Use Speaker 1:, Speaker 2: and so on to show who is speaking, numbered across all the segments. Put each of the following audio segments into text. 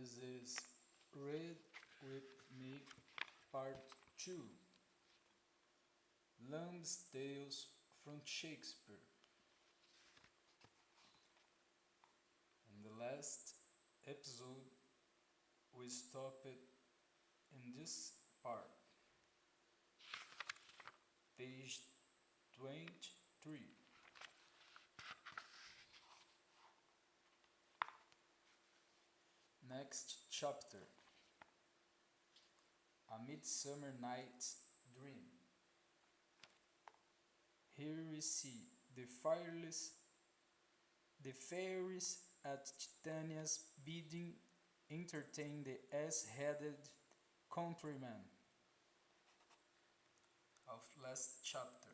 Speaker 1: This is Read with Me Part 2, Lamb's Tales from Shakespeare. In the last episode, we stopped in this part, page 23. Next chapter, A Midsummer Night's Dream. Here we see the fairies at Titania's bidding entertain the ass-headed countryman of last chapter.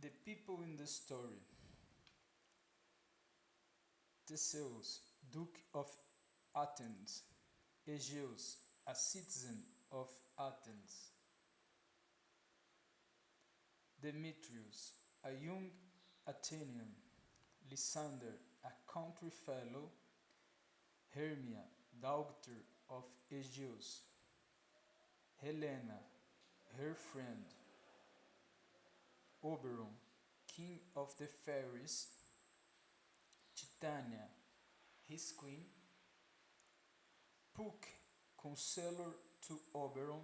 Speaker 1: The people in the story: Theseus, Duke of Athens; Egeus, a citizen of Athens; Demetrius, a young Athenian; Lysander, a country fellow; Hermia, daughter of Egeus; Helena, her friend; Oberon, king of the fairies; Titania, his queen; Puck, counselor to Oberon;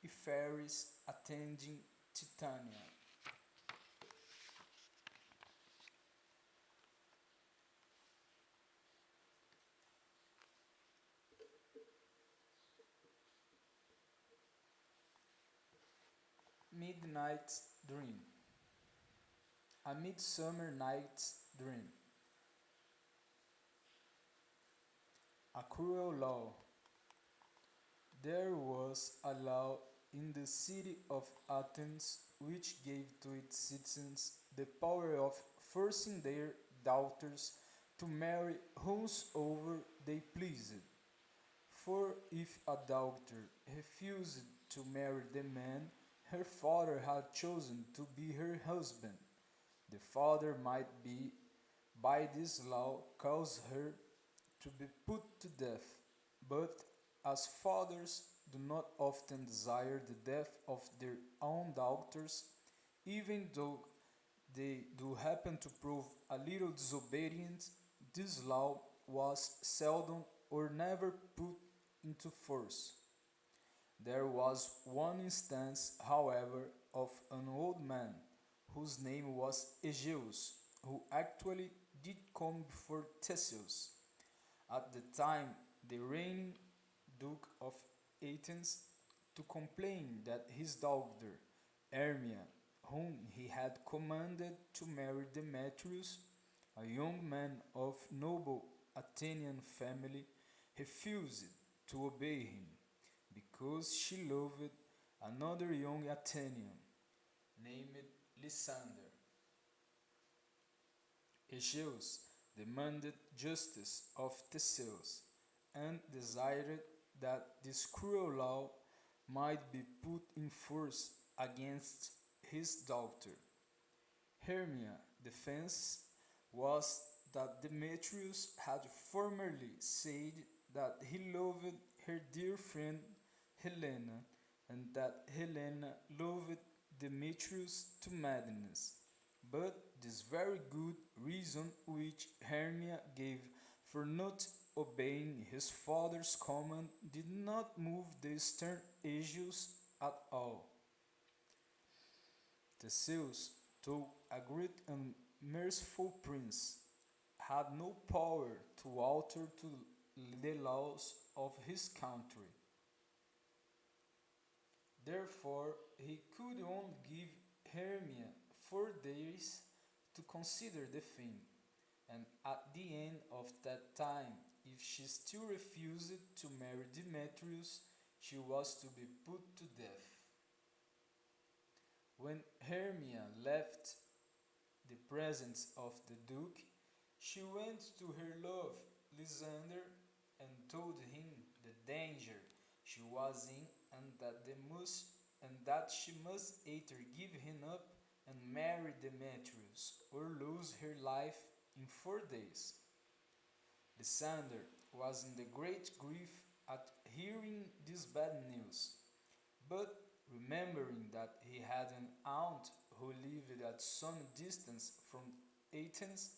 Speaker 1: fairies attending Titania. Midnight Dream. A Midsummer Night's Dream. A cruel law. There was a law in the city of Athens which gave to its citizens the power of forcing their daughters to marry whomsoever they pleased. For if a daughter refused to marry the man her father had chosen to be her husband, the father might be, by this law, cause her to be put to death. But as fathers do not often desire the death of their own daughters, even though they do happen to prove a little disobedient, this law was seldom or never put into force. There was one instance, however, of an old man whose name was Egeus, who actually did come before Theseus, at the time the reigning Duke of Athens, to complain that his daughter Hermia, whom he had commanded to marry Demetrius, a young man of noble Athenian family, refused to obey him, because she loved another young Athenian, named Lysander. Egeus demanded justice of Theseus, and desired that this cruel law might be put in force against his daughter. Hermia's defense was that Demetrius had formerly said that he loved her dear friend Helena, and that Helena loved Demetrius to madness. But this very good reason which Hermia gave for not obeying his father's command did not move the stern Aegeus at all. Theseus, though a great and merciful prince, had no power to alter to the laws of his country. Therefore, he could only give Hermia 4 days to consider the thing, and at the end of that time, if she still refused to marry Demetrius, she was to be put to death. When Hermia left presence of the duke, she went to her love, Lysander, and told him the danger she was in and that she must either give him up and marry Demetrius or lose her life in 4 days. Lysander was in the great grief at hearing this bad news, but remembering that he had an aunt who lived at some distance from Athens,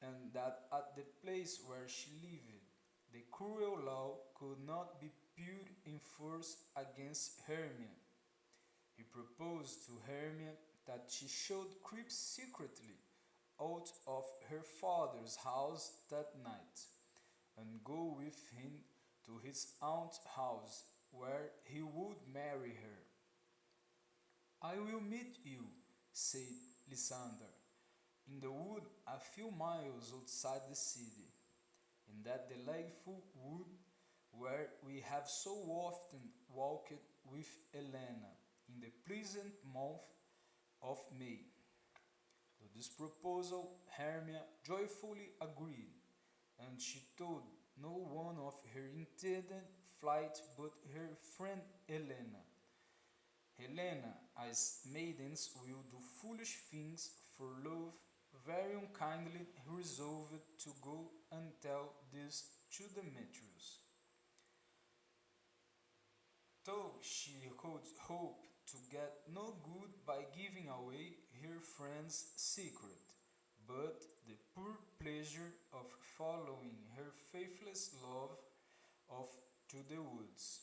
Speaker 1: and that at the place where she lived the cruel law could not be put in force against Hermia, he proposed to Hermia that she should creep secretly out of her father's house that night, and go with him to his aunt's house, where he would marry her. "I will meet you," said Lysander, "in the wood a few miles outside the city, in that delightful wood where we have so often walked with Helena in the pleasant month of May." To this proposal Hermia joyfully agreed, and she told no one of her intended flight but her friend Helena. Helena, as maidens will do foolish things for love, very unkindly resolved to go and tell this to Demetrius. Though she could hope to get no good by giving away her friend's secret, but the poor pleasure of following her faithless love off to the woods.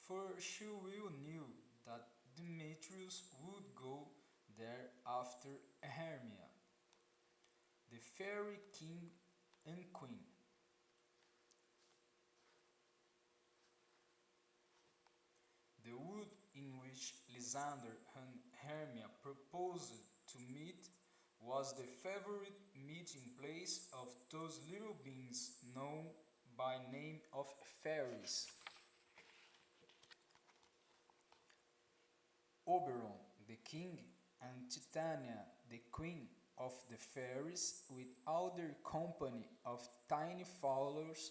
Speaker 1: For she well knew that Demetrius would go there after Hermia, the fairy king and queen. The wood in which Lysander and Hermia proposed to meet was the favorite meeting place of those little beings known by name of fairies. Oberon, the king, and Titania, the queen of the fairies, with all their company of tiny followers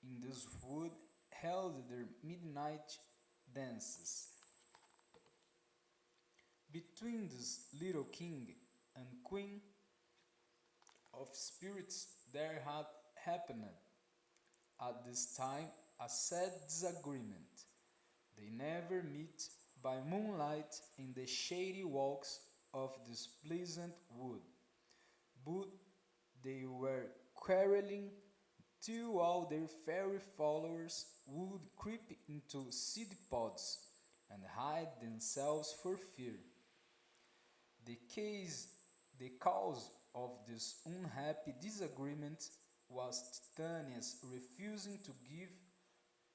Speaker 1: in this wood, held their midnight dances. Between this little king and queen of spirits there had happened at this time a sad disagreement. They never meet by moonlight in the shady walks of this pleasant wood, but they were quarreling till all their fairy followers would creep into seed pods and hide themselves for fear. The case, the cause of this unhappy disagreement was Titania's refusing to give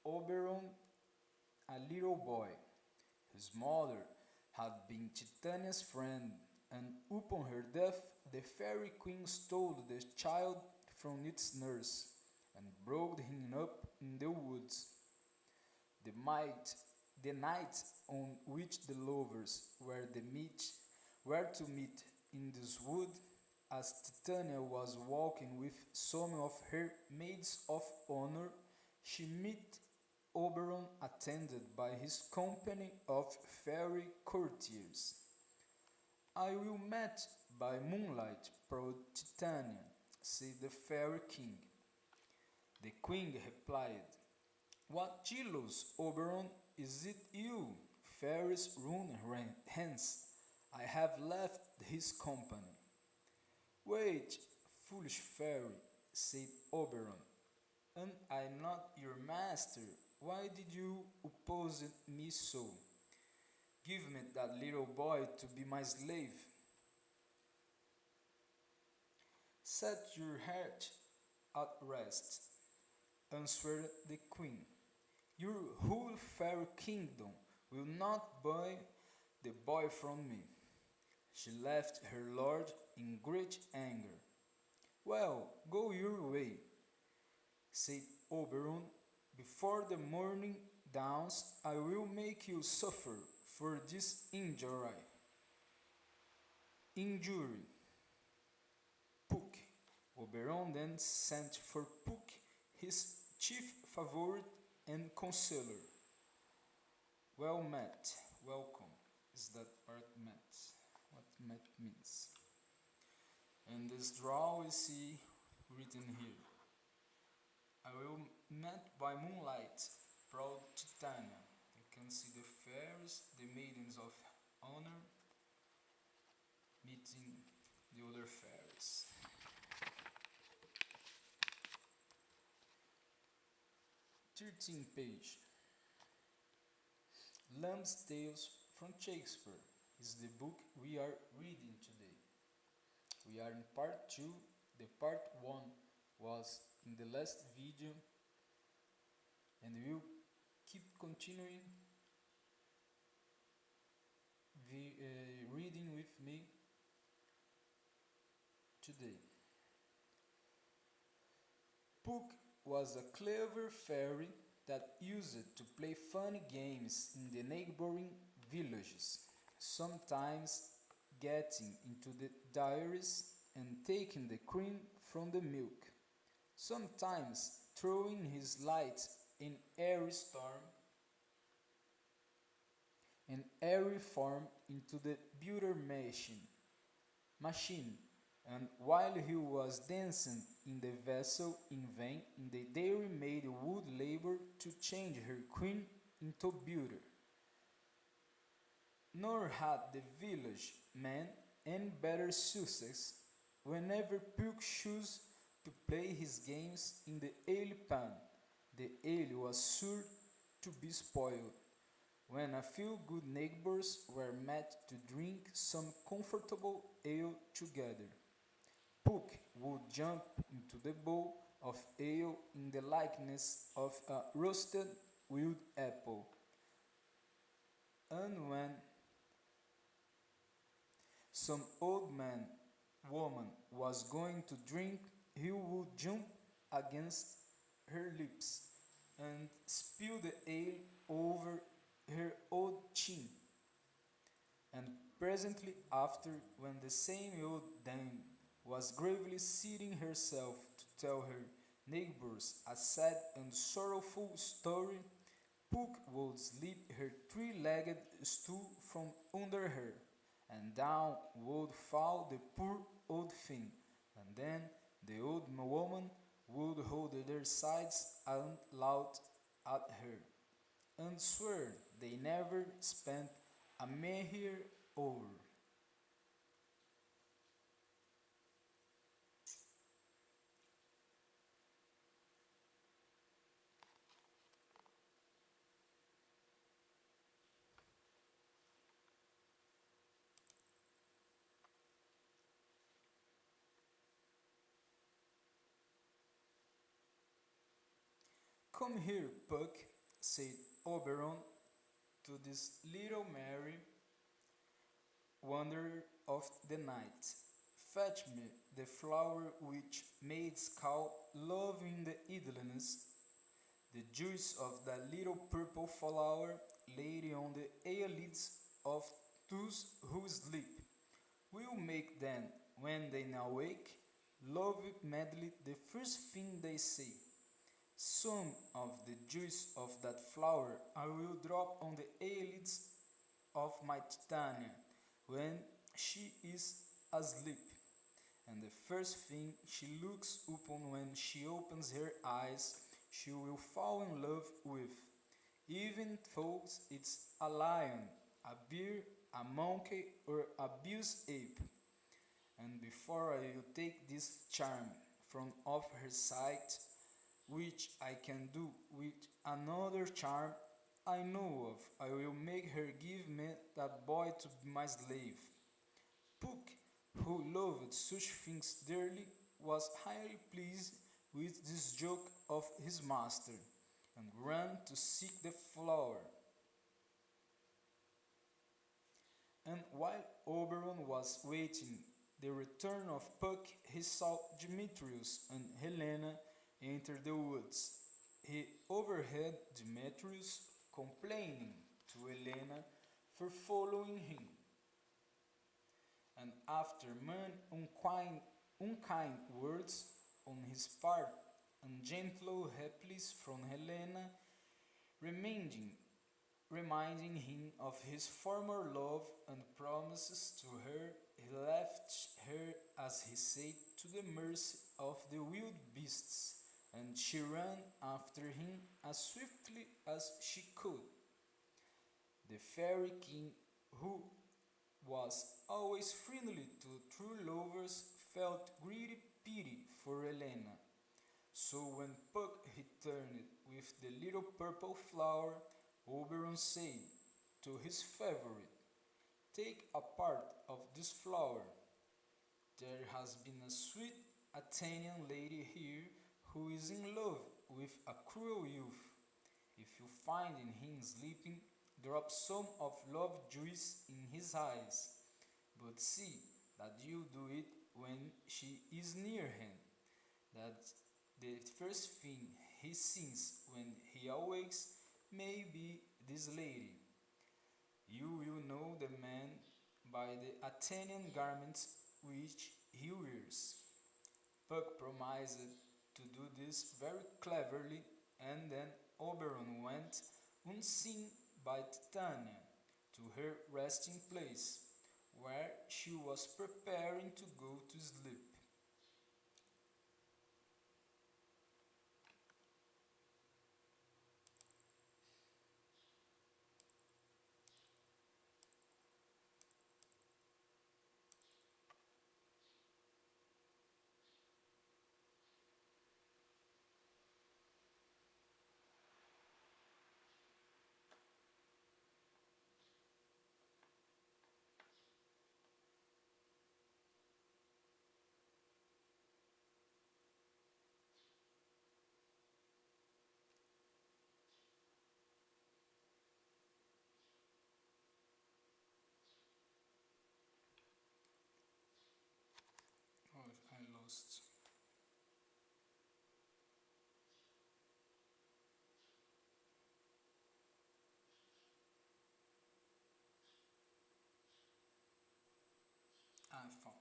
Speaker 1: Oberon a little boy. His mother had been Titania's friend, and upon her death, the fairy queen stole the child from its nurse and brought him up in the woods. The might, the night on which the lovers were to meet in this wood, as Titania was walking with some of her maids of honor, she met Oberon attended by his company of fairy courtiers. "I will meet by moonlight, proud Titania," said the fairy king. The queen replied, "What jealous, Oberon, is it you? Fairies run hence. I have left his company." "Wait, foolish fairy," said Oberon. "Am I not your master? Why did you oppose me so? Give me that little boy to be my slave." "Set your heart at rest," answered the queen. "Your whole fair kingdom will not buy the boy from me." She left her lord in great anger. "Well, go your way," said Oberon. "Before the morning dawns, I will make you suffer for this injury. Oberon then sent for Puck, his chief favorite and counselor. Well met, welcome, is that part met? What met means. And this draw we see written here. I will met by moonlight, proud Titania. You can see the fairies, the maidens of honor, meeting the other fairies. 13th page. Lamb's Tales from Shakespeare is the book we are reading today. We are in part 2. The part 1 was in the last video, and we'll keep continuing reading with me today. Puck was a clever fairy that used to play funny games in the neighboring villages, sometimes getting into the dairies and taking the cream from the milk, sometimes throwing his light in airy form into the butter machine, and while he was dancing in the vessel in vain, the dairy maid would labor to change her cream into butter. Nor had the village man any better success whenever Puck chose to play his games in the ale pan. The ale was sure to be spoiled, when a few good neighbors were met to drink some comfortable ale together. Puck would jump into the bowl of ale in the likeness of a roasted wild apple, and when some old man, woman was going to drink, he would jump against her lips and spill the ale over her old chin. And presently after, when the same old dame was gravely seating herself to tell her neighbors a sad and sorrowful story, Puck would slip her three-legged stool from under her, and down would fall the poor old thing, and then the old woman would hold their sides and laugh at her, and swear they never spent a merrier hour. Come here, Puck, said Oberon to this little merry wanderer of the night. Fetch me the flower which maids call love in the idleness, the juice of that little purple flower laid on the eyelids of those who sleep. Will make them, when they now wake, love madly the first thing they say. Some of the juice of that flower I will drop on the eyelids of my Titania when she is asleep, and the first thing she looks upon when she opens her eyes she will fall in love with, even though it's a lion, a bear, a monkey, or a bush ape. And before I will take this charm from off her sight, which I can do with another charm I know of, I will make her give me that boy to be my slave. Puck, who loved such things dearly, was highly pleased with this joke of his master, and ran to seek the flower. And while Oberon was waiting the return of Puck, he saw Demetrius and Helena enter the woods. He overheard Demetrius complaining to Helena for following him, and after many Unkind words on his part and gentle replies from Helena, reminding, reminding him of his former love and promises to her, he left her, as he said, to the mercy of the wild beasts, and she ran after him as swiftly as she could. The fairy king, who was always friendly to true lovers, felt greedy pity for Elena. So when Puck returned with the little purple flower, Oberon said to his favorite, "Take a part of this flower. There has been a sweet Athenian lady here who is in love with a cruel youth. If you find him sleeping, drop some of love juice in his eyes, but see that you do it when she is near him, that the first thing he sees when he awakes may be this lady. You will know the man by the Athenian garments which he wears." Puck promised to do this very cleverly, and then Oberon went unseen by Titania to her resting place, where she was preparing to go to sleep. Oh, I lost. I found.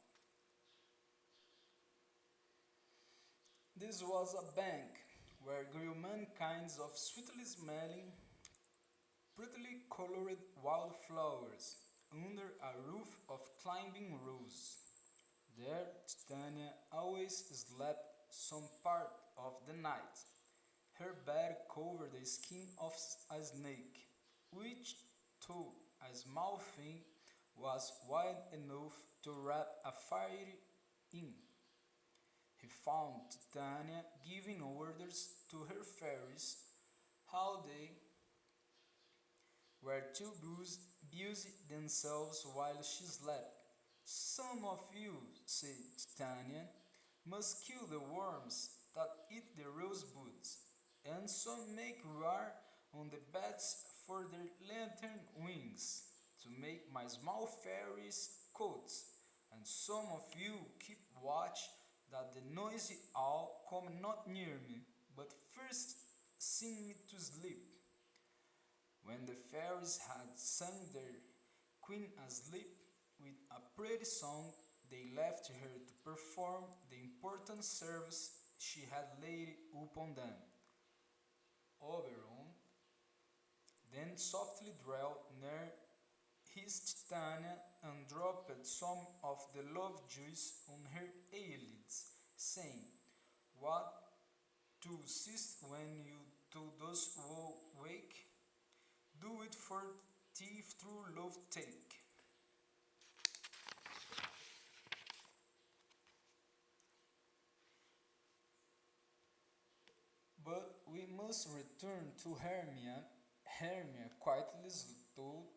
Speaker 1: This was a bank where grew many kinds of sweetly smelling, prettily colored wildflowers under a roof of climbing rose. There Titania always slept some part of the night, her bed covered the skin of a snake, which, though a small thing, was wide enough to wrap a fire in. He found Titania giving orders to her fairies how they were to busy themselves while she slept. "Some of you," said Titania, "must kill the worms that eat the rosebuds, and some make war on the bats for their lantern wings, to make my small fairies coats, and some of you keep watch that the noisy owl come not near me, but first sing me to sleep." When the fairies had sung their queen asleep with a pretty song, they left her to perform the important service she had laid upon them. Oberon then softly dwelt near his Titania and dropped some of the love juice on her eyelids, saying, "What to cease when you to those who wake? Do it for thief through love take." But we must return to Hermia. Hermia quietly stole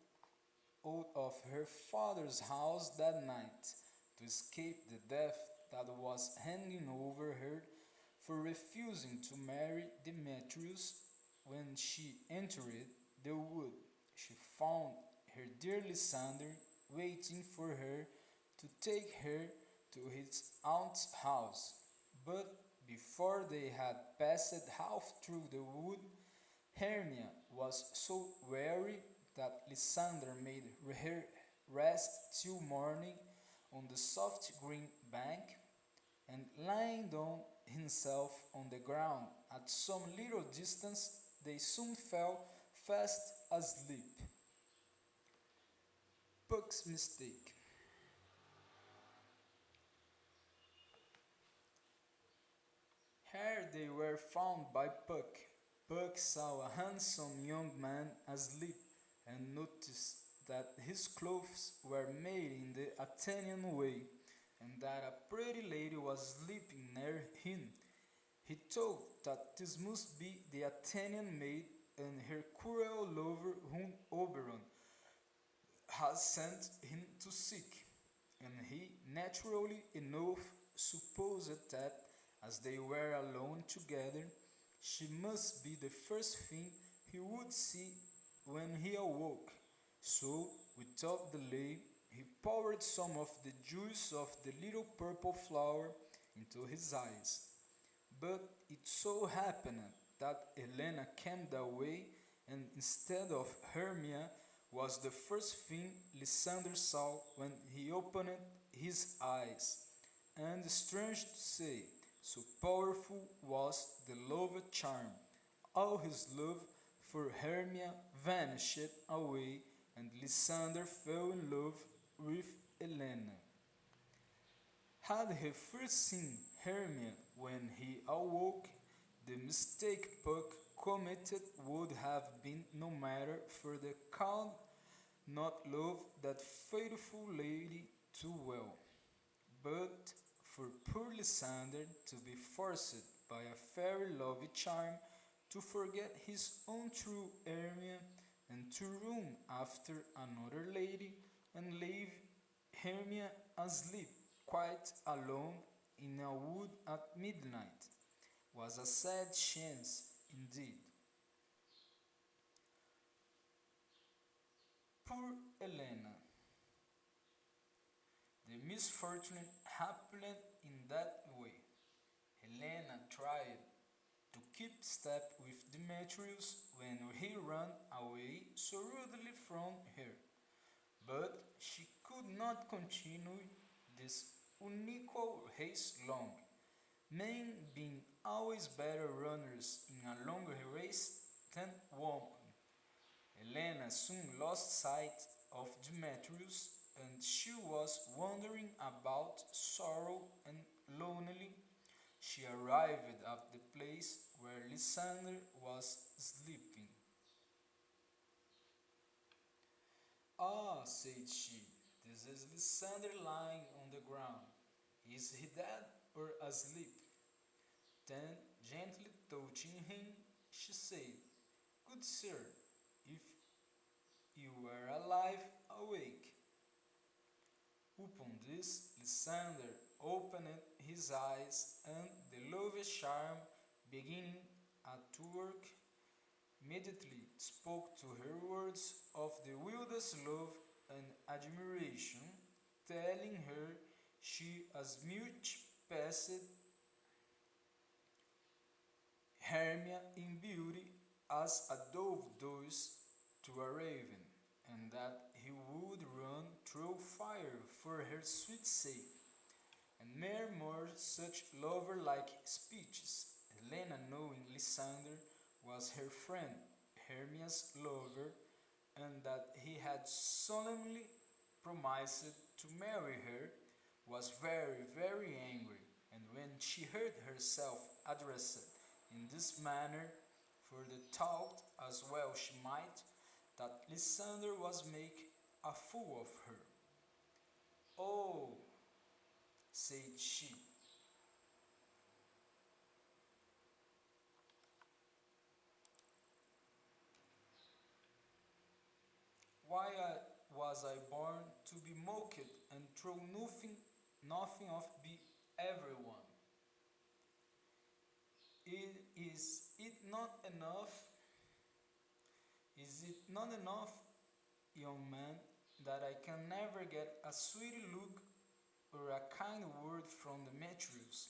Speaker 1: out of her father's house that night to escape the death that was hanging over her for refusing to marry Demetrius. When she entered the wood, she found her dear Lysander waiting for her to take her to his aunt's house. But before they had passed half through the wood, Hermia was so weary that Lysander made her rest till morning on the soft green bank, and lying down himself on the ground at some little distance, they soon fell fast asleep. Puck's mistake. Here they were found by Puck. Puck saw a handsome young man asleep and noticed that his clothes were made in the Athenian way and that a pretty lady was sleeping near him. He thought that this must be the Athenian maid and her cruel lover whom Oberon had sent him to seek, and he, naturally enough, supposed that, as they were alone together, she must be the first thing he would see when he awoke. So, without delay, he poured some of the juice of the little purple flower into his eyes. But it so happened that Helena came that way, and instead of Hermia, was the first thing Lysander saw when he opened his eyes. And strange to say, so powerful was the love charm. All his love for Hermia vanished away, and Lysander fell in love with Helena. Had he first seen Hermia when he awoke, the mistake Puck committed would have been no matter, for the count not loved that faithful lady too well, but for poor Lysander to be forced by a fairy love charm to forget his own true Hermia and to run after another lady and leave Hermia asleep quite alone in a wood at midnight was a sad chance indeed. Poor Helena. The misfortune happened in that way. Helena tried to keep step with Demetrius when he ran away so rudely from her, but she could not continue this unequal race long, men being always better runners in a longer race than women. Helena soon lost sight of Demetrius, and she was wandering about sorrow and lonely. She arrived at the place where Lysander was sleeping. Ah, said she, this is Lysander lying on the ground. Is he dead or asleep? Then, gently touching him, she said, good sir, if you were alive, awake. Upon this, Lysander opened his eyes, and the love charm, beginning at work, immediately spoke to her words of the wildest love and admiration, telling her she as much passed Hermia in beauty as a dove does to a raven, and that he would run through fire for her sweet sake, and many more such lover-like speeches. Helena, knowing Lysander was her friend, Hermia's lover, and that he had solemnly promised to marry her, was very, very angry, and when she heard herself addressed in this manner, for the thought as well she might, that Lysander was make a fool of her. Oh, said she, was I born to be mocked and through nothing of be everyone? Is it not enough? Is it not enough, young man, that I can never get a sweet look or a kind word from Demetrius?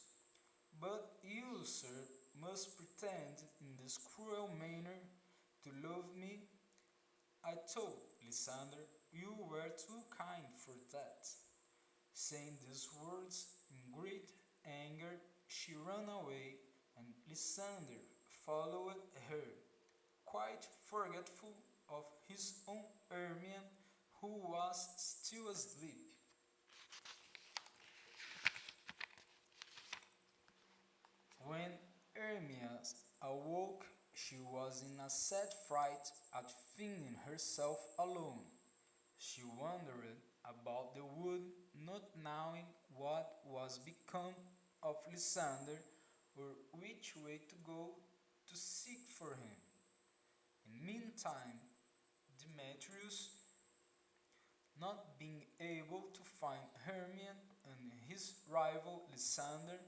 Speaker 1: But you, sir, must pretend in this cruel manner to love me. I thought, Lysander, you were too kind for that. Saying these words in great anger, she ran away, and Lysander followed her, quite forgetful of his own Hermione, who was still asleep. When Hermia awoke, she was in a sad fright at finding herself alone. She wandered about the wood, not knowing what was become of Lysander or which way to go to seek for him. In meantime, Demetrius, not being able to find Hermione and his rival Lysander,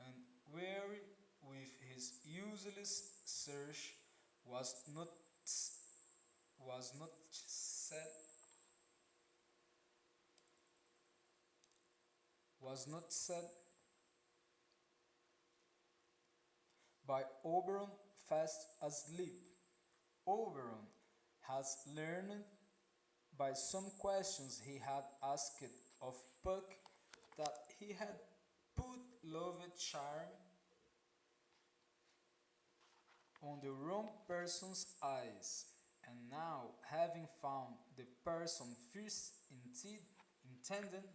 Speaker 1: and weary with his useless search, was not was not set was not set by Oberon fast asleep. Oberon has learned by some questions he had asked of Puck that he had put loved charm on the wrong person's eyes, and now having found the person first intended,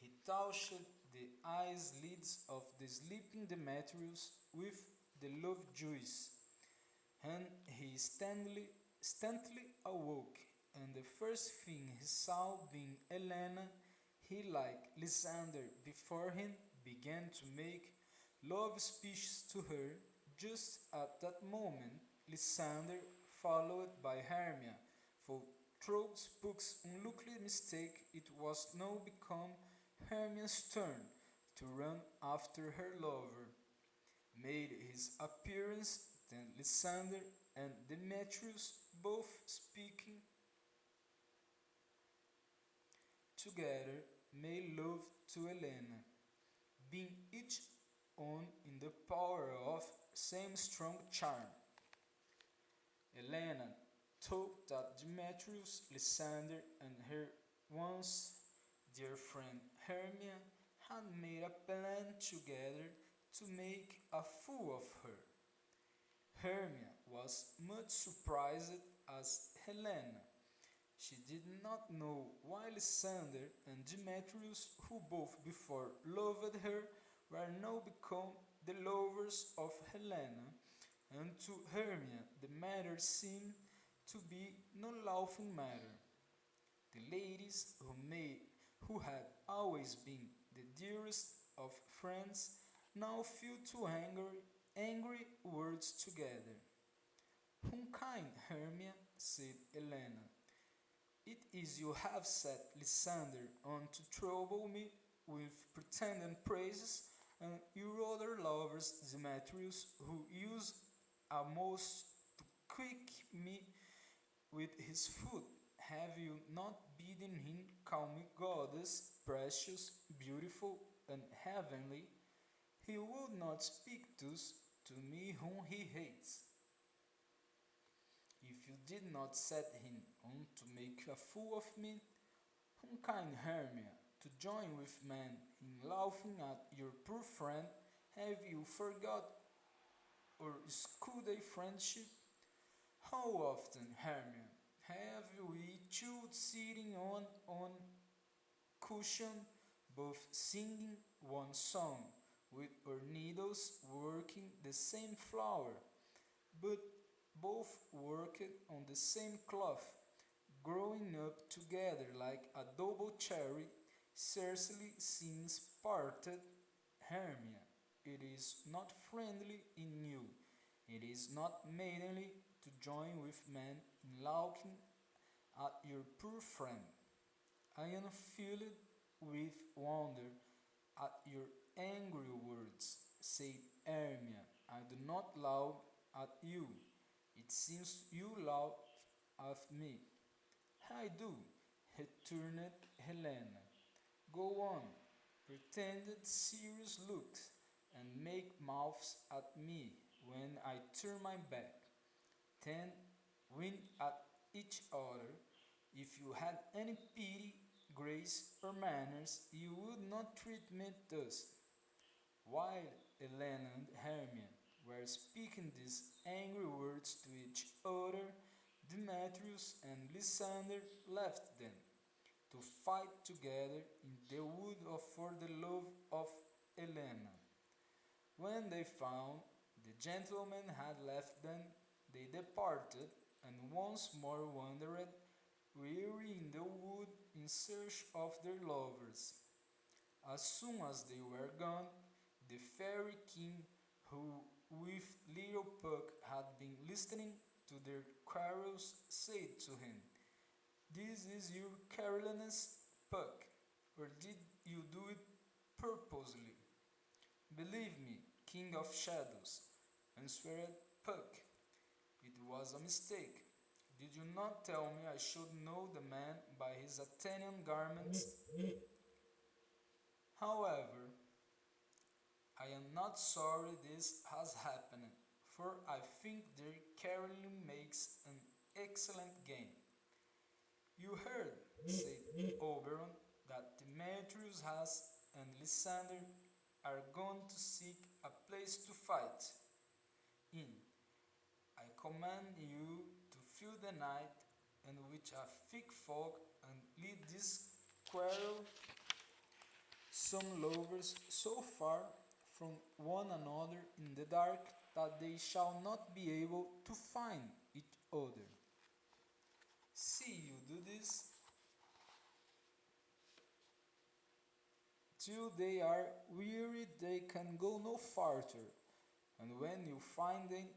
Speaker 1: he touched the eyelids of the sleeping Demetrius with the love juice, and he instantly awoke, and the first thing he saw being Helena, he, like Lysander before him, began to make love speeches to her. Just at that moment, Lysander, followed by Hermia, for through Puck's unlucky mistake, it was now become Hermia's turn to run after her lover, made his appearance, then Lysander and Demetrius, both speaking together, made love to Helena, being each one in the power of same strong charm. Helena thought that Demetrius, Lysander, and her once dear friend Hermia had made a plan together to make a fool of her. Hermia was much surprised as Helena. She did not know why Lysander and Demetrius, who both before loved her, were now become the lovers of Helena, and to Hermia the matter seemed to be no laughing matter. The ladies who had always been the dearest of friends now fell to angry words together. Unkind Hermia, said Helena, it is you have set Lysander on to trouble me with pretended praises, and your other lovers, Demetrius, who use a most to quick me with his foot. Have you not bidden him call me goddess, precious, beautiful, and heavenly? He would not speak thus to me whom he hates. If you did not set him on to make a fool of me, unkind Hermia, to join with men in laughing at your poor friend, have you forgot our schoolday friendship? How often, Hermia, have we two sitting on cushion, both singing one song, with our needles working the same flower, but both worked on the same cloth, growing up together like a double cherry, scarcely since parted. Hermia, it is not friendly in you, it is not maidenly to join with men in laughing at your poor friend. I am filled with wonder at your angry words, said Hermia. I do not laugh at you. It seems you laugh at me. I do, returned Helena. Go on, pretended serious looks, and make mouths at me when I turn my back. Then wink at each other. If you had any pity, grace, or manners, you would not treat me thus. While Helena and Hermione were speaking these angry words to each other, Demetrius and Lysander left them to fight together in the wood for the love of Helena. When they found the gentlemen had left them, they departed and once more wandered weary in the wood in search of their lovers. As soon as they were gone, the fairy king, who with little Puck had been listening to their quarrels, said to him, "This is your carelessness, Puck, or did you do it purposely?" "Believe me, King of Shadows," answered Puck, "it was a mistake. Did you not tell me I should know the man by his Athenian garments? However, I am not sorry this has happened, for I think their caroling makes an excellent game." "You heard," said Oberon, "that Demetrius has and Lysander are going to seek a place to fight in. I command you to fill the night and with a thick fog and lead this quarrel some lovers so far from one another in the dark that they shall not be able to find each other. See you do this till they are weary they can go no farther, and when you find them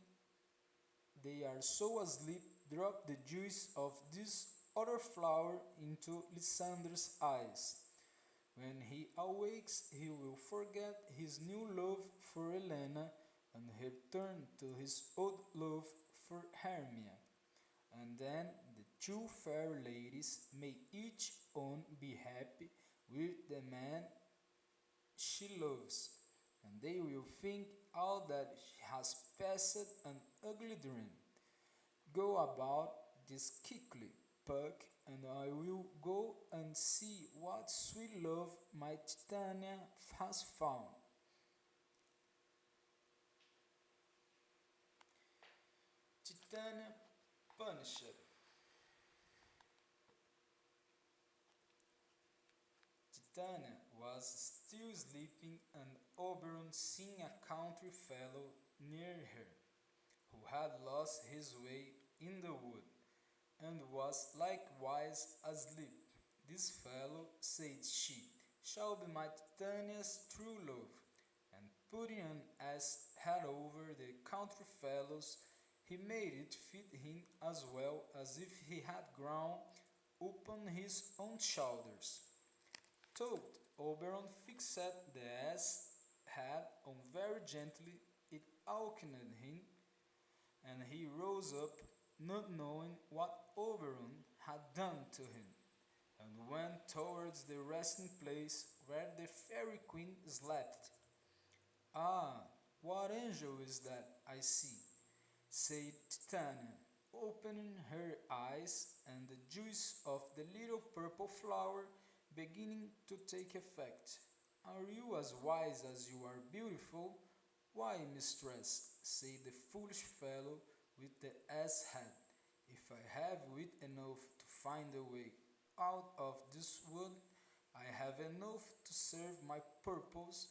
Speaker 1: they are so asleep, drop the juice of this other flower into Lysander's eyes. When he awakes, he will forget his new love for Helena and return to his old love for Hermia. And then the two fair ladies may each one be happy with the man she loves, and they will think all that she has passed an ugly dream. Go about this quickly, Puck, and I will go and see what sweet love my Titania has found. Titania punished. Titania was still sleeping, and Oberon, seeing a country fellow near her, who had lost his way in the wood, and was likewise asleep. "This fellow," said she, "shall be my Titania's true love." And putting an ass head over the country fellow's, he made it fit him as well as if he had grown upon his own shoulders. Thought Oberon fixed the ass head on very gently, it awakened him, and he rose up, not knowing what Oberon had done to him, and went towards the resting place where the fairy queen slept. "Ah, what angel is that I see?" said Titania, opening her eyes and the juice of the little purple flower beginning to take effect. "Are you as wise as you are beautiful?" "Why, mistress," said the foolish fellow with the ass head, "if I have wit enough to find a way out of this wood, I have enough to serve my purpose."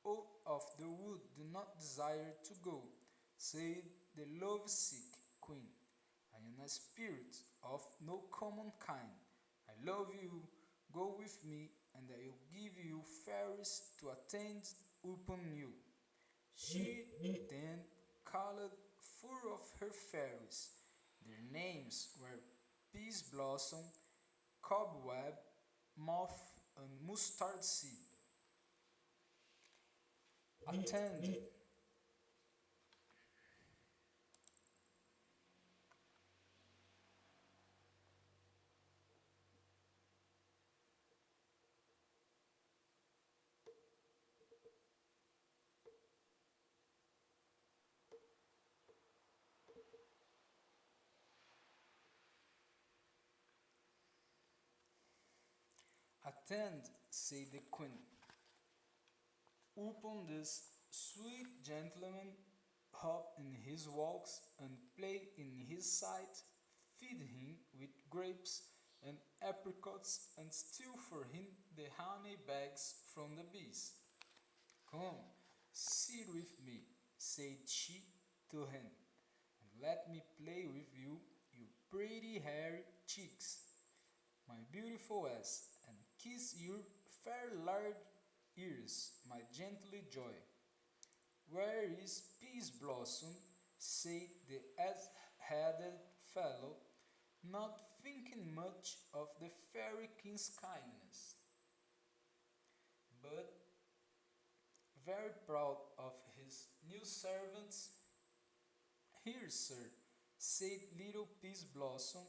Speaker 1: "Out of the wood do not desire to go," said the love-sick queen. "I am a spirit of no common kind. I love you. Go with me, and I will give you fairies to attend upon you." She then called four of her fairies. Their names were Peace Blossom, Cobweb, Moth, and Mustard Seed. Attend, attend, said the queen. Upon this sweet gentleman hop in his walks and play in his sight, feed him with grapes and apricots, and steal for him the honey bags from the bees. Come, sit with me, said she to him, and let me play with you, you pretty hairy cheeks, my beautiful ass, and kiss your fair large ears, my gently joy. Where is Peace Blossom? Said the ass-headed fellow, not thinking much of the fairy king's kindness, but very proud of his new servants. Here, sir, said little Peace Blossom.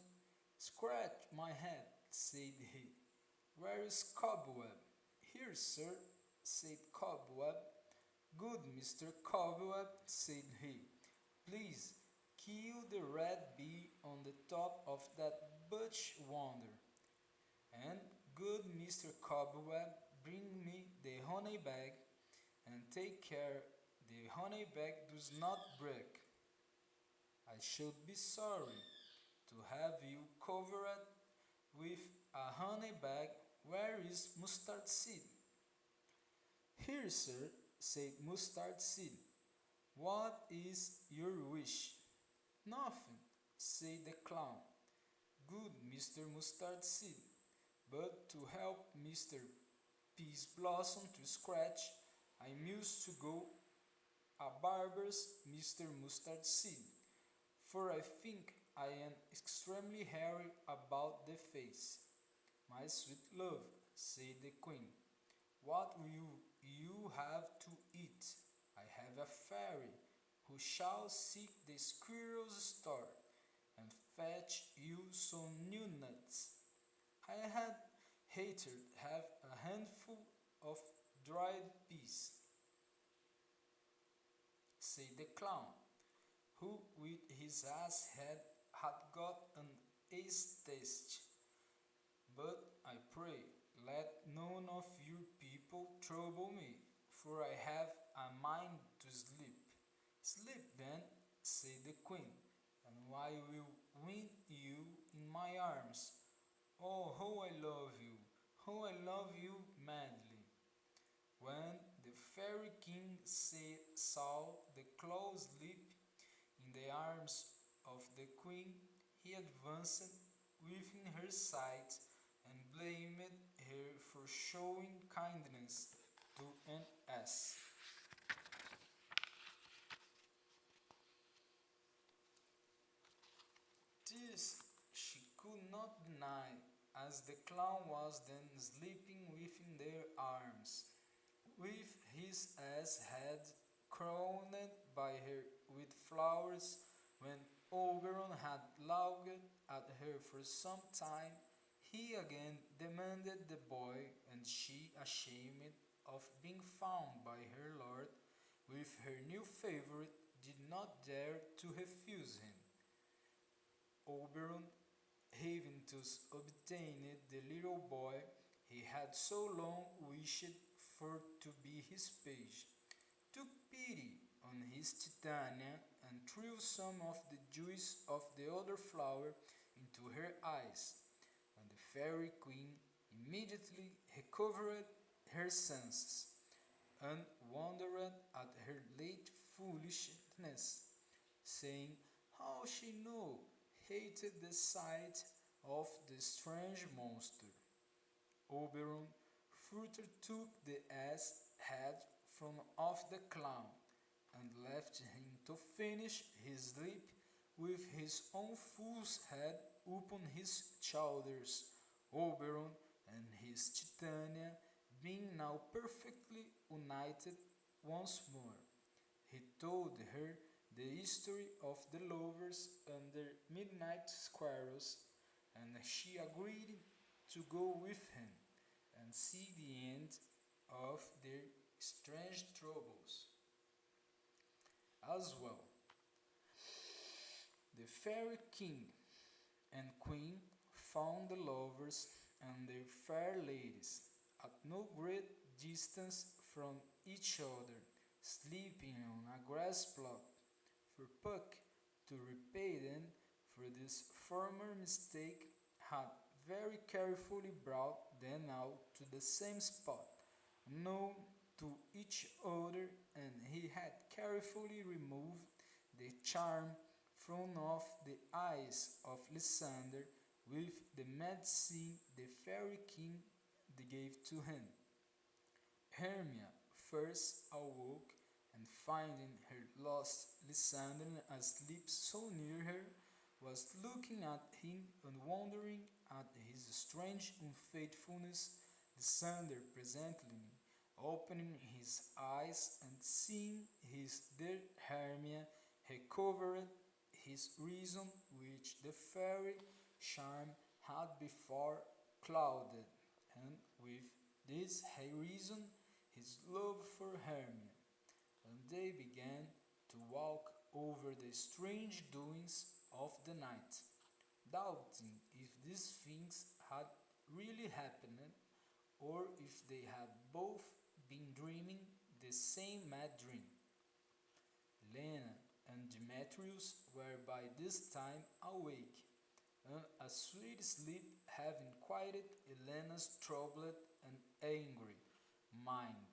Speaker 1: Scratch my head, said he. Where is Cobweb? Here, sir, said Cobweb. Good Mr. Cobweb, said he. Please kill the red bee on the top of that bush wonder. And good Mr. Cobweb, bring me the honey bag, and take care the honey bag does not break. I should be sorry to have you covered with a honey bag. Where is Mustard Seed? Here, sir, said Mustard Seed. What is your wish? Nothing, said the clown. Good Mr. Mustard Seed, but to help Mr. Peace Blossom to scratch, I used to go a barber's, Mr. Mustard Seed, for I think I am extremely hairy about the face. My sweet love, said the queen, what will you have to eat? I have a fairy who shall seek the squirrel's store and fetch you some new nuts. I had hated have a handful of dried peas, said the clown, who with his ass had got an ace taste. But I pray, let none of you people trouble me, for I have a mind to sleep. Sleep then, said the queen, and I will win you in my arms. Oh, how I love you! How I love you madly! When the fairy king saw the claw slip in the arms of the queen, he advanced within her sight and blamed her for showing kindness to an ass. This she could not deny, as the clown was then sleeping within their arms, with his ass head crowned by her with flowers. When Oberon had looked at her for some time, he again demanded the boy, and she, ashamed of being found by her lord with her new favorite, did not dare to refuse him. Oberon, having thus obtained the little boy he had so long wished for to be his page, took pity on his Titania and threw some of the juice of the other flower into her eyes, and the fairy queen immediately recovered her senses, and wondered at her late foolishness, saying how she now hated the sight of the strange monster. Oberon further took the ass head from off the clown, and left him to finish his sleep with his own fool's head upon his shoulders. Oberon and his Titania being now perfectly united once more, he told her the history of the lovers and their midnight quarrels, and she agreed to go with him and see the end of their strange troubles. As well, the fairy king and queen found the lovers and their fair ladies at no great distance from each other, sleeping on a grass plot, for Puck to repay them for this former mistake had very carefully brought them out to the same spot, known to each other, and he had carefully removed the charm from off the eyes of Lysander with the medicine the fairy king gave to him. Hermia first awoke, and finding her lost Lysander asleep so near her, was looking at him and wondering at his strange unfaithfulness. Lysander presently opening his eyes and seeing his dear Hermia, recovered his reason, which the fairy charm had before clouded, and with this reason his love for Hermia, and they began to walk over the strange doings of the night, doubting if these things had really happened or if they had both been dreaming the same mad dream. Lena and Demetrius were by this time awake, and a sweet sleep having quieted Elena's troubled and angry mind.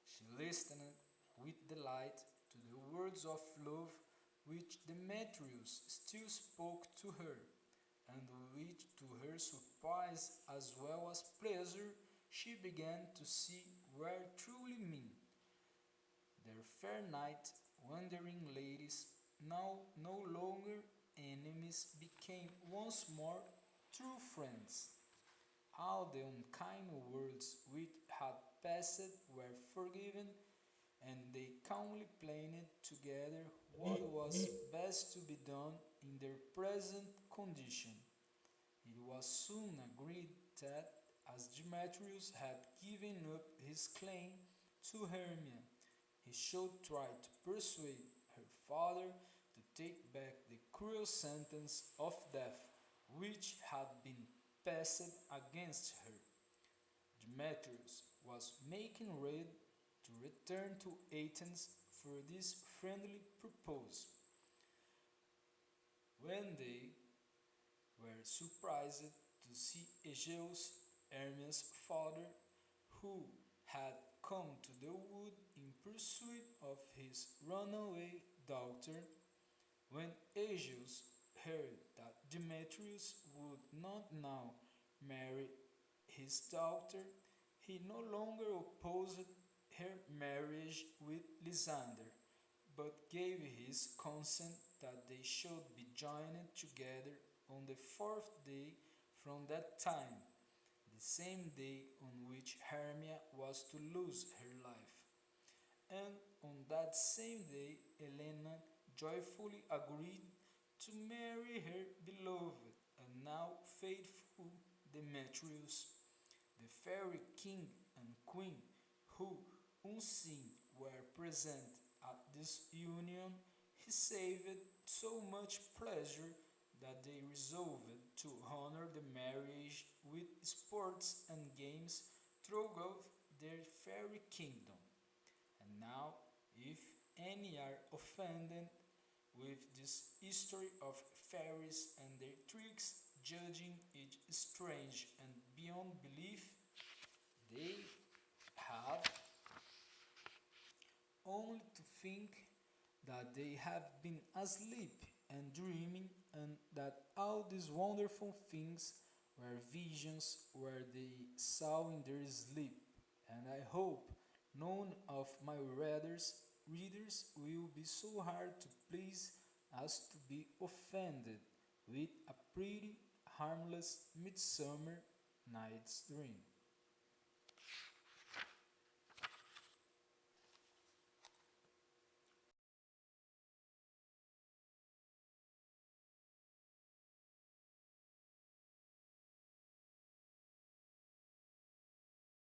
Speaker 1: She listened with delight to the words of love which Demetrius still spoke to her, and which, to her surprise as well as pleasure, she began to see were truly mean. Their fair knight, wandering ladies, now no longer enemies, became once more true friends. All the unkind words which had passed were forgiven, and they calmly planned together what was best to be done in their present condition. It was soon agreed that, as Demetrius had given up his claim to Hermia, he should try to persuade her father to take back the cruel sentence of death which had been passed against her. Demetrius was making ready to return to Athens for this friendly purpose, when they were surprised to see Egeus, Hermia's father, who had come to the wood in pursuit of his runaway daughter. When Egeus heard that Demetrius would not now marry his daughter, he no longer opposed her marriage with Lysander, but gave his consent that they should be joined together on the fourth day from that time, the same day on which Hermia was to lose her life. And on that same day Helena joyfully agreed to marry her beloved and now faithful Demetrius. The fairy king and queen, who unseen were present at this union, received so much pleasure that they resolved to honor the marriage with sports and games throughout their fairy kingdom. And now, if any are offended with this history of fairies and their tricks, judging it strange and beyond belief, they have only to think that they have been asleep and dreaming, and that all these wonderful things were visions where they saw in their sleep. And I hope none of my readers will be so hard to please as to be offended with a pretty harmless midsummer night's dream.